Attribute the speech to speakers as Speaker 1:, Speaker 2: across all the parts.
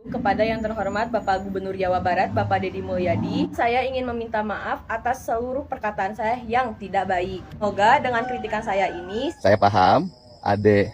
Speaker 1: Kepada yang terhormat Bapak Gubernur Jawa Barat, Bapak Deddy Mulyadi, saya ingin meminta maaf atas seluruh perkataan saya yang tidak baik. Semoga dengan kritikan saya ini,
Speaker 2: saya paham, Ade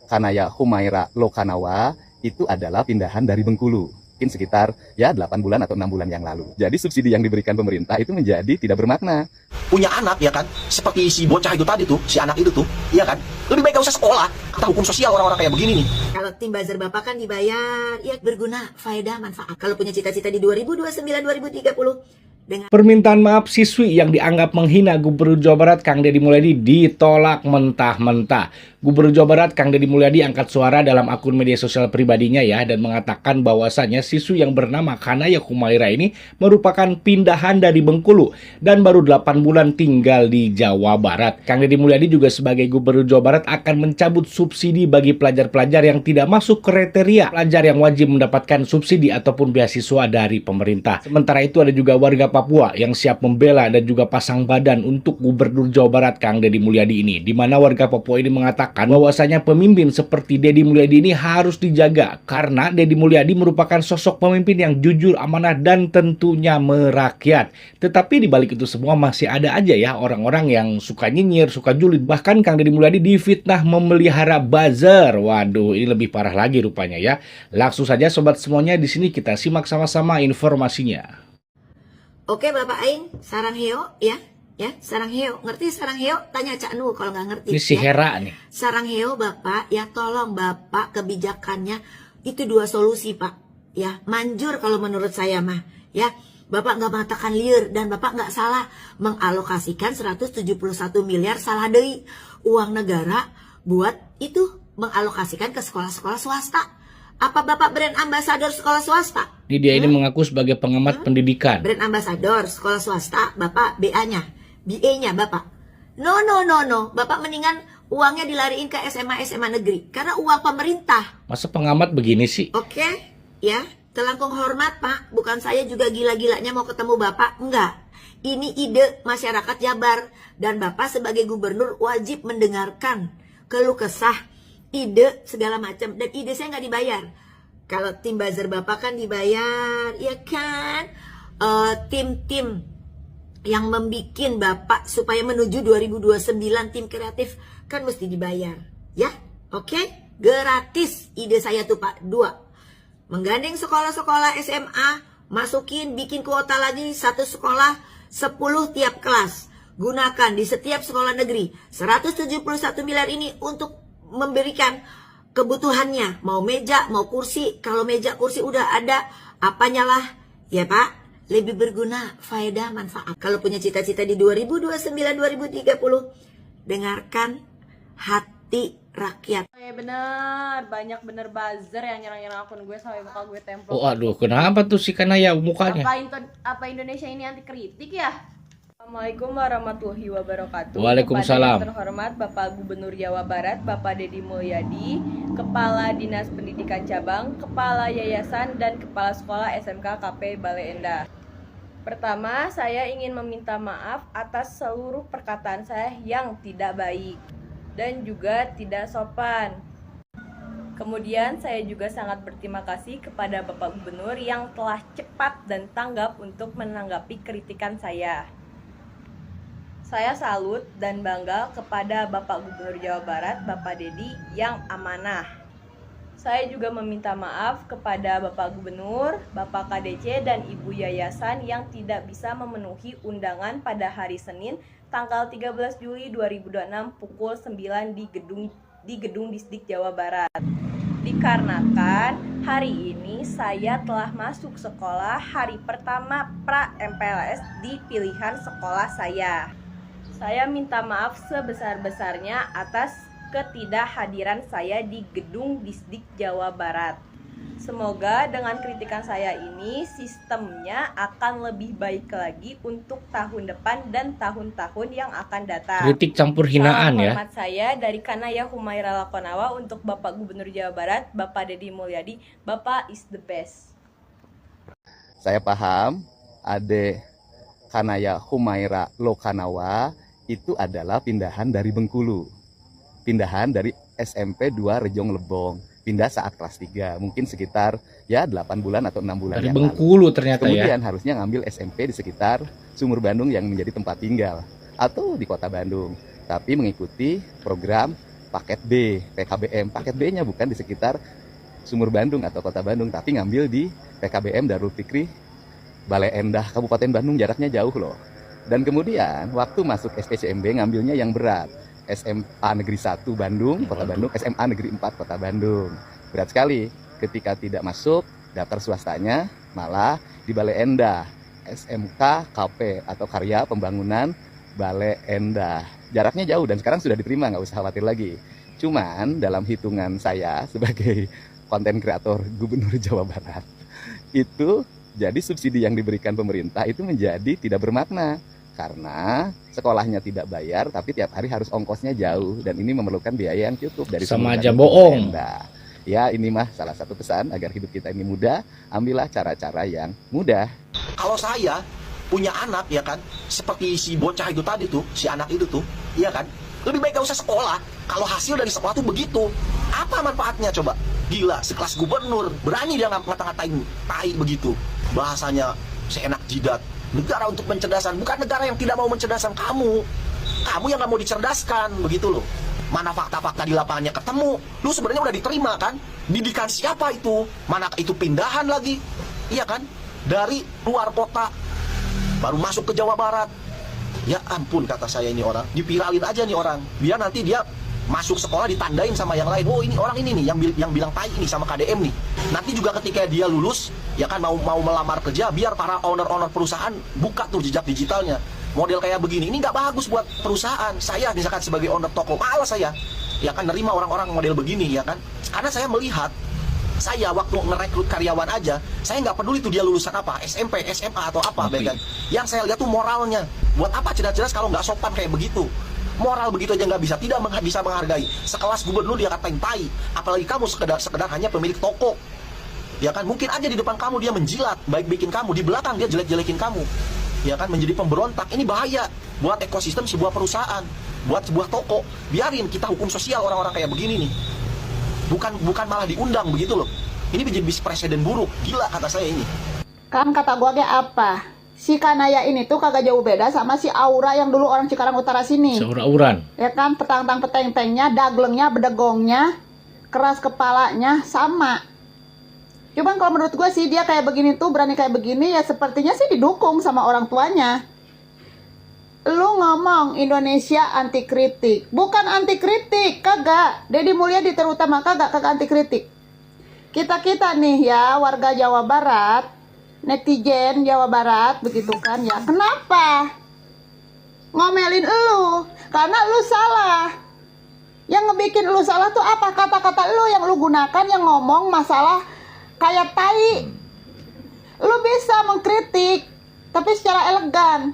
Speaker 2: Kanaya Humaira Lokanawa itu adalah pindahan dari Bengkulu. Mungkin sekitar 8 bulan atau 6 bulan yang lalu. Jadi subsidi yang diberikan pemerintah itu menjadi tidak bermakna.
Speaker 3: Punya anak ya kan, seperti si bocah itu tadi tuh, si anak itu tuh, iya kan, lebih baik gak usah sekolah. Kata hukum sosial orang-orang kayak begini nih.
Speaker 4: Kalau tim buzzer Bapak kan dibayar, ya berguna, faedah, manfaat. Kalau punya cita-cita di 2029-2030, dengan
Speaker 5: permintaan maaf siswi yang dianggap menghina Gubernur Jawa Barat Kang Deddy Mulyadi ditolak mentah-mentah. Gubernur Jawa Barat Kang Deddy Mulyadi angkat suara dalam akun media sosial pribadinya ya dan mengatakan bahwasanya siswi yang bernama Kanaya Humaira ini merupakan pindahan dari Bengkulu dan baru 8 bulan tinggal di Jawa Barat. Kang Deddy Mulyadi juga sebagai Gubernur Jawa Barat akan mencabut subsidi bagi pelajar-pelajar yang tidak masuk kriteria pelajar yang wajib mendapatkan subsidi ataupun beasiswa dari pemerintah. Sementara itu ada juga warga Papua yang siap membela dan juga pasang badan untuk Gubernur Jawa Barat Kang Deddy Mulyadi ini, di mana warga Papua ini mengatakan bahwasanya pemimpin seperti Deddy Mulyadi ini harus dijaga karena Deddy Mulyadi merupakan sosok pemimpin yang jujur, amanah dan tentunya merakyat. Tetapi di balik itu semua masih ada aja ya orang-orang yang suka nyinyir, suka julid. Bahkan Kang Deddy Mulyadi difitnah memelihara buzzer. Waduh, ini lebih parah lagi rupanya ya. Langsung saja sobat semuanya, di sini kita simak sama-sama informasinya.
Speaker 4: Oke Bapak Aing, sarang heo ya, sarang heo, ngerti sarang heo? Tanya Cak Nu kalau nggak ngerti.
Speaker 5: Ini si Hera nih.
Speaker 4: Sarang heo Bapak, ya tolong Bapak kebijakannya itu 2 solusi Pak, ya manjur kalau menurut saya mah, ya Bapak nggak mengatakan liar dan Bapak nggak salah mengalokasikan 171 miliar salah deui uang negara buat itu mengalokasikan ke sekolah-sekolah swasta. Apa Bapak brand ambasador sekolah swasta?
Speaker 5: Dia ini mengaku sebagai pengamat pendidikan.
Speaker 4: Brand ambasador sekolah swasta, Bapak BA-nya, BA-nya Bapak. No. Bapak mendingan uangnya dilariin ke SMA negeri. Karena uang pemerintah.
Speaker 5: Masa pengamat begini sih?
Speaker 4: Oke, ya. Telangkung hormat Pak. Bukan saya juga gila-gilanya mau ketemu Bapak. Enggak. Ini ide masyarakat Jabar. Dan Bapak sebagai gubernur wajib mendengarkan keluh kesah, ide segala macam. Dan ide saya nggak dibayar. Kalau tim buzzer Bapak kan dibayar, ya kan? Tim-tim yang membikin Bapak supaya menuju 2029 tim kreatif kan mesti dibayar, ya? Oke? Gratis ide saya tuh Pak. 2. Menggandeng sekolah-sekolah SMA, masukin bikin kuota lagi 1 sekolah 10 tiap kelas. Gunakan di setiap sekolah negeri 171 miliar ini untuk memberikan kebutuhannya, mau meja, mau kursi. Kalau meja kursi udah ada, apanya lah, ya Pak, lebih berguna, faedah, manfaat. Kalau punya cita-cita di 2029-2030, dengarkan hati rakyat.
Speaker 1: bener, banyak bener buzzer yang nyerang-nyerang akun gue sampai muka gue templok.
Speaker 5: Oh aduh, kenapa tuh si Kanaya mukanya?
Speaker 1: Apa Indonesia ini anti kritik ya? Assalamualaikum warahmatullahi wabarakatuh.
Speaker 5: Waalaikumsalam.
Speaker 1: Kepada yang terhormat Bapak Gubernur Jawa Barat, Bapak Deddy Mulyadi, Kepala Dinas Pendidikan Cabang, Kepala Yayasan, dan Kepala Sekolah SMK KP Bale Endah. Pertama, saya ingin meminta maaf atas seluruh perkataan saya yang tidak baik dan juga tidak sopan. Kemudian saya juga sangat berterima kasih kepada Bapak Gubernur yang telah cepat dan tanggap untuk menanggapi kritikan saya. Saya salut dan bangga kepada Bapak Gubernur Jawa Barat, Bapak Deddy yang amanah. Saya juga meminta maaf kepada Bapak Gubernur, Bapak KDC, dan Ibu Yayasan yang tidak bisa memenuhi undangan pada hari Senin, tanggal 13 Juli 2026 pukul 9 di gedung Disdik Jawa Barat. Dikarenakan hari ini saya telah masuk sekolah hari pertama pra-MPLS di pilihan sekolah saya. Saya minta maaf sebesar-besarnya atas ketidakhadiran saya di gedung Disdik Jawa Barat. Semoga dengan kritikan saya ini sistemnya akan lebih baik lagi untuk tahun depan dan tahun-tahun yang akan datang.
Speaker 5: Kritik campur hinaan ya.
Speaker 1: Hormat saya dari Kanaya Humaira Lokanawa untuk Bapak Gubernur Jawa Barat, Bapak Deddy Mulyadi. Bapak is the best.
Speaker 2: Saya paham, Ade Kanaya Humaira Lokanawa itu adalah pindahan dari Bengkulu. Pindahan dari SMP 2 Rejong Lebong. pindah saat kelas 3, mungkin sekitar ya 8 bulan atau 6 bulan
Speaker 5: Dari
Speaker 2: yang lalu.
Speaker 5: Bengkulu ternyata ya.
Speaker 2: Kemudian harusnya ngambil SMP di sekitar Sumur Bandung yang menjadi tempat tinggal atau di kota Bandung, tapi mengikuti program paket B, PKBM. Paket B-nya bukan di sekitar Sumur Bandung atau kota Bandung, tapi ngambil di PKBM Darul Fikri Bale Endah, Kabupaten Bandung, jaraknya jauh loh. Dan kemudian waktu masuk SPCMB ngambilnya yang berat, SMA Negeri 1 Bandung, Kota Bandung, SMA Negeri 4 Kota Bandung. Berat sekali. Ketika tidak masuk, daftar swastanya malah di Bale Endah, SMK KP atau Karya Pembangunan Bale Endah. Jaraknya jauh dan sekarang sudah diterima, nggak usah khawatir lagi. Cuman dalam hitungan saya sebagai konten kreator Gubernur Jawa Barat, itu jadi subsidi yang diberikan pemerintah itu menjadi tidak bermakna. Karena sekolahnya tidak bayar, tapi tiap hari harus ongkosnya jauh, dan ini memerlukan biaya yang cukup dari
Speaker 5: Sama
Speaker 2: Sumur
Speaker 5: aja
Speaker 2: Bandung ke
Speaker 5: bohong.
Speaker 2: Benda. Ya, ini mah salah satu pesan agar hidup kita ini mudah. Ambillah cara-cara yang mudah.
Speaker 3: Kalau saya punya anak ya kan, seperti si bocah itu tadi tuh, si anak itu tuh, iya kan, lebih baik gak usah sekolah. Kalau hasil dari sekolah tuh begitu, apa manfaatnya coba? Gila, sekelas gubernur berani dia ngata-ngatain tai begitu, bahasanya seenak jidat. Negara untuk pencerdasan, bukan negara yang tidak mau mencerdaskan kamu. Kamu yang nggak mau dicerdaskan, begitu loh. Mana fakta-fakta di lapangannya ketemu. Lu sebenarnya udah diterima kan? Didikan siapa itu? Mana itu pindahan lagi? Iya kan? Dari luar kota baru masuk ke Jawa Barat. Ya ampun, kata saya, ini orang dipiralin aja nih orang. Biar nanti dia masuk sekolah ditandain sama yang lain. Oh, ini orang ini nih yang bilang tai ini sama KDM nih. Nanti juga ketika dia lulus, ya kan mau melamar kerja, biar para owner perusahaan buka tuh jejak digitalnya. Model kayak begini, ini nggak bagus buat perusahaan. Saya misalkan sebagai owner toko, malas saya, ya kan, nerima orang-orang model begini, ya kan. Karena saya melihat, saya waktu ngerekrut karyawan aja, saya nggak peduli tuh dia lulusan apa, SMP, SMA atau apa, kan. Yang saya lihat tuh moralnya. Buat apa cerdas-cerdas kalau nggak sopan kayak begitu? Moral begitu aja nggak bisa, tidak bisa menghargai. Sekelas gubernur dia katain tai, apalagi kamu sekedar hanya pemilik toko. Ya kan, mungkin aja di depan kamu dia menjilat, baik bikin kamu, di belakang dia jelek-jelekin kamu. Ya kan, menjadi pemberontak. Ini bahaya buat ekosistem sebuah perusahaan, buat sebuah toko. Biarin kita hukum sosial orang-orang kayak begini nih. Bukan malah diundang begitu loh. Ini menjadi presiden buruk. Gila, kata saya ini.
Speaker 6: Kan kata gua ge apa? Si Kanaya ini tuh kagak jauh beda sama si Aura yang dulu orang Cikarang Utara sini.
Speaker 5: Seura-uran.
Speaker 6: Ya kan, petang-tang peteng-tengnya, daglengnya, bedegongnya, keras kepalanya sama. Cuman kalau menurut gue sih dia kayak begini tuh, berani kayak begini ya sepertinya sih didukung sama orang tuanya. Lu ngomong Indonesia anti kritik, bukan anti kritik, kagak. Deddy Mulyadi terutama kagak anti kritik. Kita nih ya warga Jawa Barat, netizen Jawa Barat begitu kan ya. Kenapa ngomelin lu? Karena lu salah. Yang ngebikin lu salah tuh apa? Kata-kata lu yang lu gunakan yang ngomong masalah kayak tai. Lu bisa mengkritik tapi secara elegan.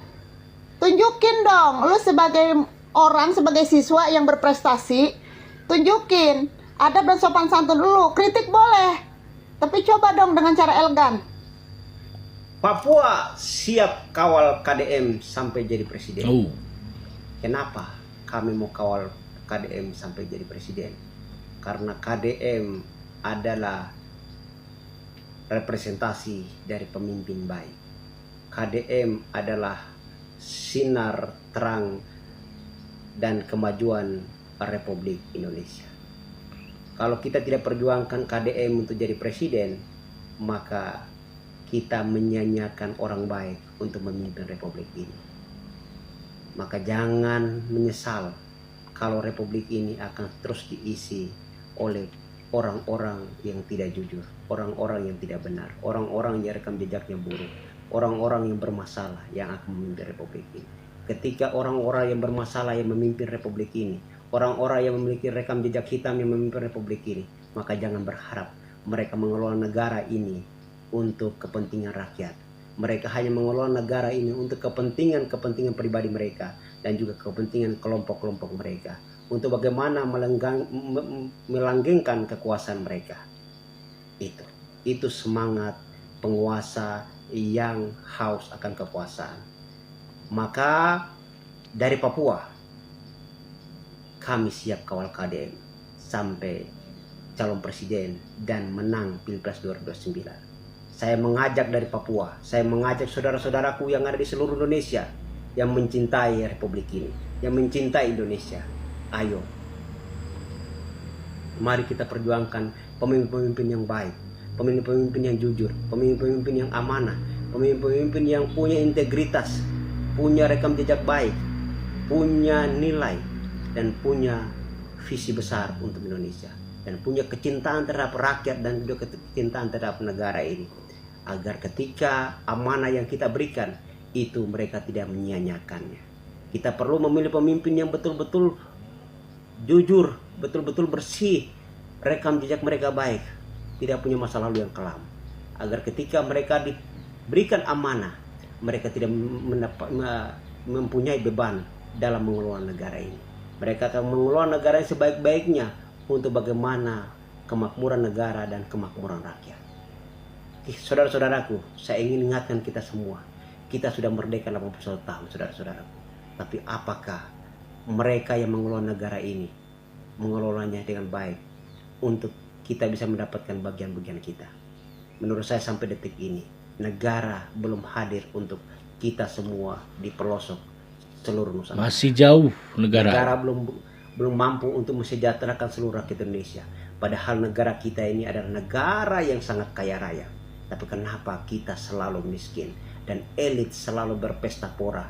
Speaker 6: Tunjukin dong lu sebagai orang, sebagai siswa yang berprestasi, tunjukin adab dan sopan santun dulu. Kritik boleh, tapi coba dong dengan cara elegan.
Speaker 7: Papua siap kawal KDM sampai jadi presiden.
Speaker 5: Oh.
Speaker 7: Kenapa kami mau kawal KDM sampai jadi presiden? Karena KDM adalah representasi dari pemimpin baik. KDM adalah sinar terang dan kemajuan Republik Indonesia. Kalau kita tidak perjuangkan KDM untuk jadi presiden, maka kita menyanyiakan orang baik untuk memimpin Republik ini. Maka jangan menyesal kalau Republik ini akan terus diisi oleh orang-orang yang tidak jujur, orang-orang yang tidak benar, orang-orang yang rekam jejaknya buruk, orang-orang yang bermasalah yang akan memimpin Republik ini. Ketika orang-orang yang bermasalah yang memimpin Republik ini, orang-orang yang memiliki rekam jejak hitam yang memimpin Republik ini, maka jangan berharap mereka mengelola negara ini untuk kepentingan rakyat. Mereka hanya mengelola negara ini untuk kepentingan pribadi mereka dan juga kepentingan kelompok-kelompok mereka, untuk bagaimana melanggengkan kekuasaan mereka. Itu semangat penguasa yang haus akan kekuasaan. Maka dari Papua kami siap kawal KDM sampai calon presiden dan menang Pilpres 2029. Saya mengajak dari Papua, saya mengajak saudara-saudaraku yang ada di seluruh Indonesia yang mencintai Republik ini, yang mencintai Indonesia. Ayo, mari kita perjuangkan pemimpin-pemimpin yang baik, pemimpin-pemimpin yang jujur, pemimpin-pemimpin yang amanah, pemimpin-pemimpin yang punya integritas, punya rekam jejak baik, punya nilai, dan punya visi besar untuk Indonesia, dan punya kecintaan terhadap rakyat dan juga kecintaan terhadap negara ini, agar ketika amanah yang kita berikan itu mereka tidak menyia-nyiakannya. Kita perlu memilih pemimpin yang betul-betul jujur, betul-betul bersih, rekam jejak mereka baik, tidak punya masa lalu yang kelam, agar ketika mereka diberikan amanah, mereka tidak mempunyai beban dalam mengelola negara ini. Mereka akan mengelola negara yang sebaik-baiknya untuk bagaimana kemakmuran negara dan kemakmuran rakyat. Saudara-saudaraku, saya ingin ingatkan kita semua, kita sudah merdeka 81 tahun, saudara-saudaraku. Tapi apakah mereka yang mengelola negara ini mengelolanya dengan baik untuk kita bisa mendapatkan bagian-bagian kita? Menurut saya sampai detik ini negara belum hadir untuk kita semua di pelosok seluruh Nusantara.
Speaker 5: Masih jauh negara.
Speaker 7: Negara belum mampu untuk mensejahterakan seluruh rakyat Indonesia. Padahal negara kita ini adalah negara yang sangat kaya raya. Tapi kenapa kita selalu miskin dan elit selalu berpesta pora?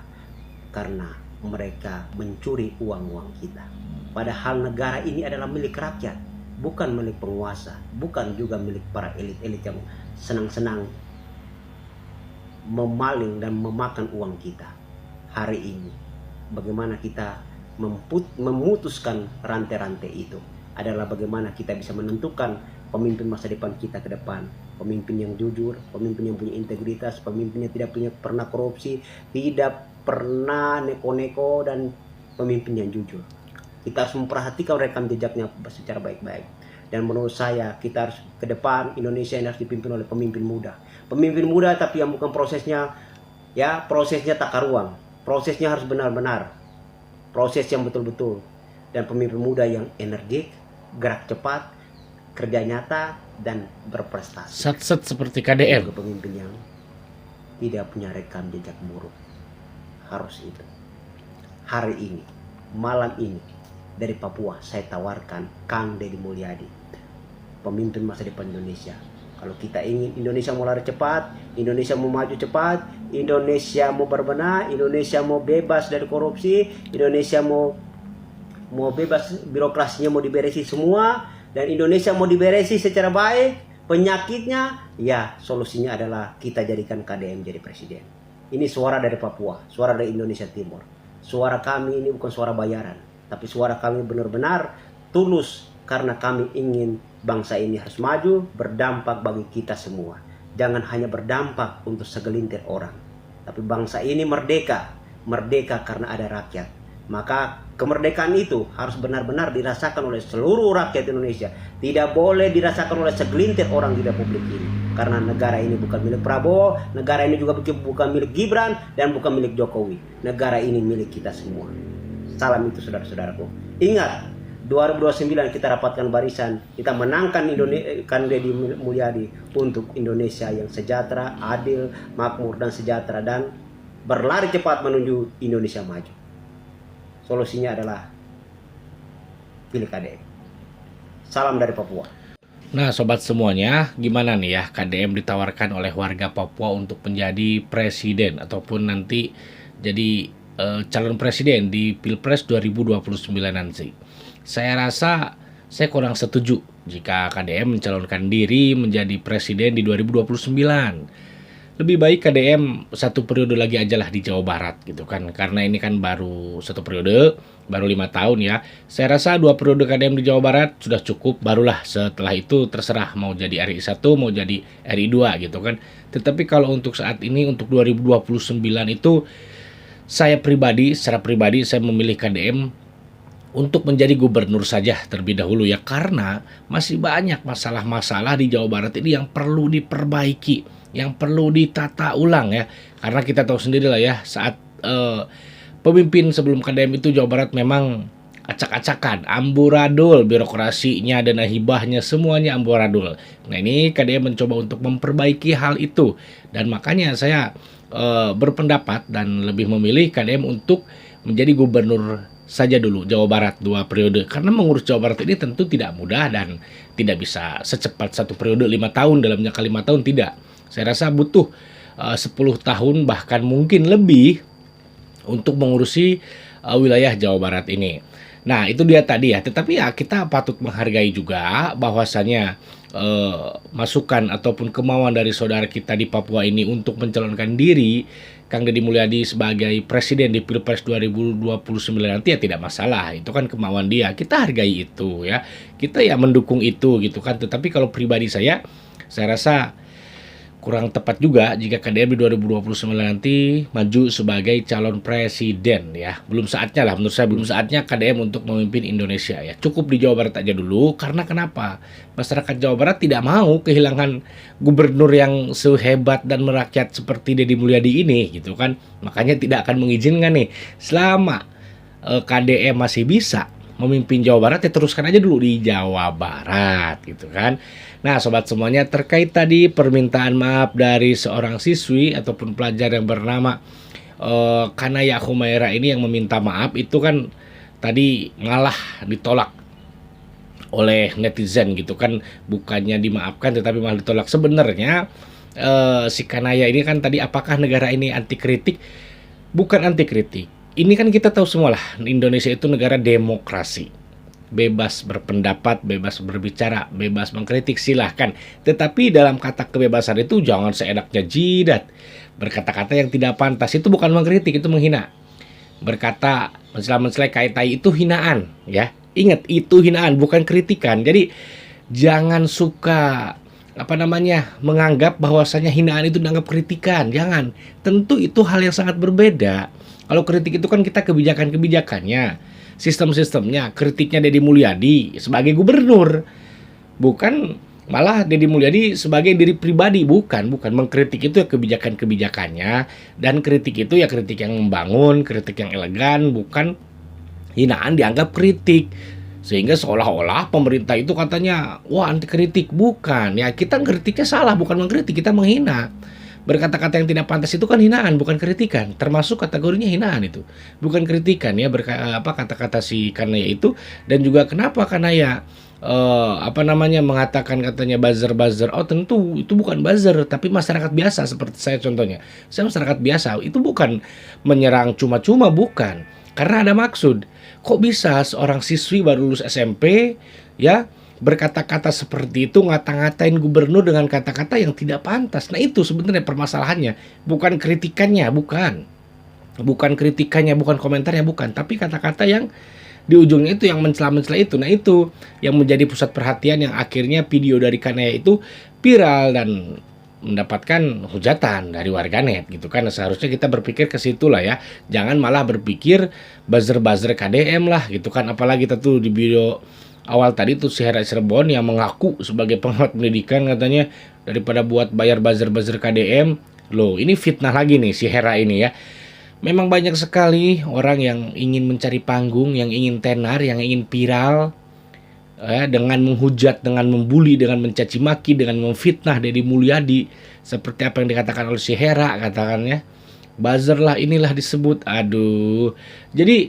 Speaker 7: Karena mereka mencuri uang-uang kita. Padahal negara ini adalah milik rakyat, bukan milik penguasa, bukan juga milik para elit-elit yang senang-senang memaling dan memakan uang kita. Hari ini bagaimana kita memutuskan rantai-rantai itu adalah bagaimana kita bisa menentukan pemimpin masa depan kita ke depan. Pemimpin yang jujur, pemimpin yang punya integritas, pemimpin yang tidak pernah korupsi, tidak pernah neko-neko, dan pemimpin yang jujur. Kita harus memperhatikan rekam jejaknya secara baik-baik. Dan menurut saya kita harus ke depan Indonesia yang harus dipimpin oleh pemimpin muda. Pemimpin muda tapi yang bukan prosesnya tak karuang. Prosesnya harus benar-benar. Proses yang betul-betul. Dan pemimpin muda yang energik, gerak cepat, kerja nyata, dan berprestasi.
Speaker 5: Sat-sat seperti KDM.
Speaker 7: Juga pemimpin yang tidak punya rekam jejak buruk. Harus itu. Hari ini, malam ini, dari Papua saya tawarkan Kang Deddy Mulyadi, pemimpin masa depan Indonesia. Kalau kita ingin Indonesia mau lari cepat, Indonesia mau maju cepat, Indonesia mau berbenah, Indonesia mau bebas dari korupsi, Indonesia mau bebas, birokrasinya mau diberesi semua, dan Indonesia mau diberesi secara baik, penyakitnya, ya solusinya adalah kita jadikan KDM jadi presiden. Ini suara dari Papua, suara dari Indonesia Timur. Suara kami ini bukan suara bayaran, tapi suara kami benar-benar tulus karena kami ingin bangsa ini harus maju, berdampak bagi kita semua. Jangan hanya berdampak untuk segelintir orang, tapi bangsa ini merdeka karena ada rakyat. Maka kemerdekaan itu harus benar-benar dirasakan oleh seluruh rakyat Indonesia. Tidak boleh dirasakan oleh segelintir orang di Republik ini. Karena negara ini bukan milik Prabowo, negara ini juga bukan milik Gibran, dan bukan milik Jokowi. Negara ini milik kita semua. Salam itu saudara-saudaraku. Ingat, 2029 kita rapatkan barisan, kita menangkan Kang Deddy Mulyadi untuk Indonesia yang sejahtera, adil, makmur, dan sejahtera, dan berlari cepat menuju Indonesia maju. Solusinya adalah pilih KDM. Salam dari Papua.
Speaker 5: Nah sobat semuanya, gimana nih ya KDM ditawarkan oleh warga Papua untuk menjadi presiden ataupun nanti jadi calon presiden di Pilpres 2029 nanti. Saya rasa saya kurang setuju jika KDM mencalonkan diri menjadi presiden di 2029. Lebih baik KDM satu periode lagi aja lah di Jawa Barat gitu kan. Karena ini kan baru satu periode, baru 5 tahun ya. Saya rasa 2 periode KDM di Jawa Barat sudah cukup. Barulah setelah itu terserah mau jadi RI 1, mau jadi RI 2 gitu kan. Tetapi kalau untuk saat ini, untuk 2029 itu secara pribadi saya memilih KDM untuk menjadi gubernur saja terlebih dahulu ya. Karena masih banyak masalah-masalah di Jawa Barat ini yang perlu diperbaiki, yang perlu ditata ulang ya. Karena kita tahu sendiri lah ya, saat pemimpin sebelum KDM itu Jawa Barat memang acak-acakan, amburadul, birokrasinya, dana hibahnya, semuanya amburadul. Nah ini KDM mencoba untuk memperbaiki hal itu, dan makanya saya berpendapat dan lebih memilih KDM untuk menjadi gubernur saja dulu Jawa Barat 2 periode, karena mengurus Jawa Barat ini tentu tidak mudah dan tidak bisa secepat 1 periode 5 tahun, dalam jangka 5 tahun tidak. Saya rasa butuh 10 tahun bahkan mungkin lebih untuk mengurusi wilayah Jawa Barat ini. Nah itu dia tadi ya, tetapi ya kita patut menghargai juga bahwasannya masukan ataupun kemauan dari saudara kita di Papua ini untuk mencalonkan diri Kang Deddy Mulyadi sebagai presiden di Pilpres 2029 nanti ya tidak masalah, itu kan kemauan dia, kita hargai itu ya, kita ya mendukung itu gitu kan. Tetapi kalau pribadi saya rasa kurang tepat juga jika KDM di 2029 nanti maju sebagai calon presiden ya. Belum saatnya lah, menurut saya belum saatnya KDM untuk memimpin Indonesia ya. Cukup di Jawa Barat aja dulu, karena kenapa? Masyarakat Jawa Barat tidak mau kehilangan gubernur yang sehebat dan merakyat seperti Deddy Mulyadi ini gitu kan. Makanya tidak akan mengizinkan nih selama KDM masih bisa memimpin Jawa Barat ya teruskan aja dulu di Jawa Barat gitu kan. Nah sobat semuanya, terkait tadi permintaan maaf dari seorang siswi ataupun pelajar yang bernama Kanaya Humaira ini yang meminta maaf, itu kan tadi malah ditolak oleh netizen gitu kan, bukannya dimaafkan tetapi malah ditolak. Sebenarnya si Kanaya ini kan tadi, apakah negara ini anti kritik? Bukan anti kritik. Ini kan kita tahu semua lah, Indonesia itu negara demokrasi, bebas berpendapat, bebas berbicara, bebas mengkritik, silahkan. Tetapi dalam kata kebebasan itu jangan seenaknya jidat. Berkata-kata yang tidak pantas itu bukan mengkritik, itu menghina. Berkata mencela-mencela kaitai itu hinaan ya. Ingat, itu hinaan bukan kritikan. Jadi jangan suka menganggap bahwasanya hinaan itu dianggap kritikan. Jangan. Tentu itu hal yang sangat berbeda. Kalau kritik itu kan kita kebijakan-kebijakannya, sistem-sistemnya, kritiknya Deddy Mulyadi sebagai gubernur. Bukan malah Deddy Mulyadi sebagai diri pribadi, bukan mengkritik itu ya kebijakan-kebijakannya, dan kritik itu ya kritik yang membangun, kritik yang elegan, bukan hinaan dianggap kritik. Sehingga seolah-olah pemerintah itu katanya wah anti kritik, bukan. Ya kita kritiknya salah, bukan mengkritik, kita menghina. Berkata-kata yang tidak pantas itu kan hinaan, bukan kritikan. Termasuk kategorinya hinaan itu, bukan kritikan ya. Kata-kata si Kanaya itu. Dan juga kenapa Kanaya mengatakan katanya buzzer. Oh tentu itu bukan buzzer, tapi masyarakat biasa seperti saya contohnya. Saya masyarakat biasa, itu bukan menyerang cuma-cuma, bukan. Karena ada maksud. Kok bisa seorang siswi baru lulus SMP ya berkata-kata seperti itu, ngata-ngatain gubernur dengan kata-kata yang tidak pantas. Nah itu sebenarnya permasalahannya, bukan kritikannya, bukan kritikannya, bukan komentarnya, bukan, tapi kata-kata yang di ujungnya itu yang mencela-mencela itu. Nah itu yang menjadi pusat perhatian, yang akhirnya video dari Kanaya itu viral dan mendapatkan hujatan dari warganet gitu kan. Seharusnya kita berpikir ke situ lah ya, jangan malah berpikir buzzer KDM lah gitu kan. Apalagi tentu di video awal tadi tuh si Hera Cirebon yang mengaku sebagai pengamat pendidikan katanya, daripada buat bayar buzzer KDM. Loh ini fitnah lagi nih si Hera ini ya. Memang banyak sekali orang yang ingin mencari panggung, yang ingin tenar, yang ingin viral dengan menghujat, dengan membuli, dengan mencaci maki, dengan memfitnah Deddy Mulyadi, seperti apa yang dikatakan oleh si Hera katakannya. Buzzer lah inilah disebut. Aduh. Jadi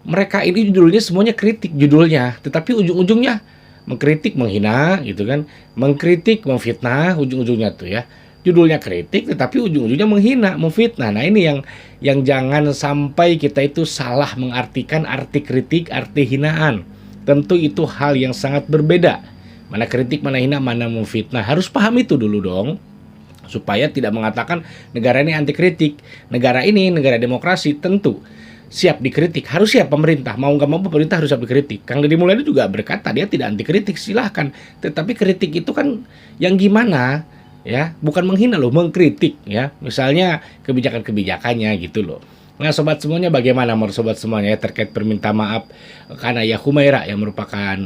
Speaker 5: mereka ini judulnya semuanya kritik judulnya, tetapi ujung-ujungnya mengkritik, menghina gitu kan, mengkritik, memfitnah, ujung-ujungnya tuh ya. Judulnya kritik tetapi ujung-ujungnya menghina, memfitnah. Nah ini yang jangan sampai kita itu salah mengartikan arti kritik, arti hinaan. Tentu itu hal yang sangat berbeda. Mana kritik, mana hina, mana memfitnah. Harus paham itu dulu dong, supaya tidak mengatakan negara ini anti kritik. Negara ini negara demokrasi, tentu siap dikritik, harus siap pemerintah, mau nggak mau pemerintah harus siap dikritik. Kang Deddy Mulyadi juga berkata dia tidak anti kritik, silahkan. Tetapi kritik itu kan yang gimana ya, bukan menghina loh, mengkritik ya. Misalnya kebijakan-kebijakannya gitu loh. Nah sobat semuanya, bagaimana menurut sobat semuanya ya, terkait permintaan maaf Kanaya Humaira yang merupakan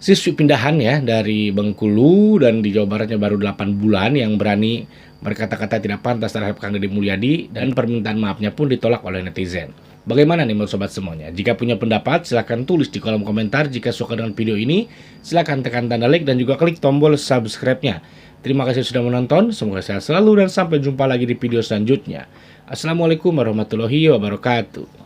Speaker 5: siswi pindahan ya dari Bengkulu dan di Jawa Baratnya baru 8 bulan, yang berani berkata-kata tidak pantas terhadap Kang Deddy Mulyadi, dan permintaan maafnya pun ditolak oleh netizen. Bagaimana nih menurut sobat semuanya? Jika punya pendapat, silahkan tulis di kolom komentar. Jika suka dengan video ini, silahkan tekan tanda like dan juga klik tombol subscribe-nya. Terima kasih sudah menonton, semoga sehat selalu dan sampai jumpa lagi di video selanjutnya. Assalamualaikum warahmatullahi wabarakatuh.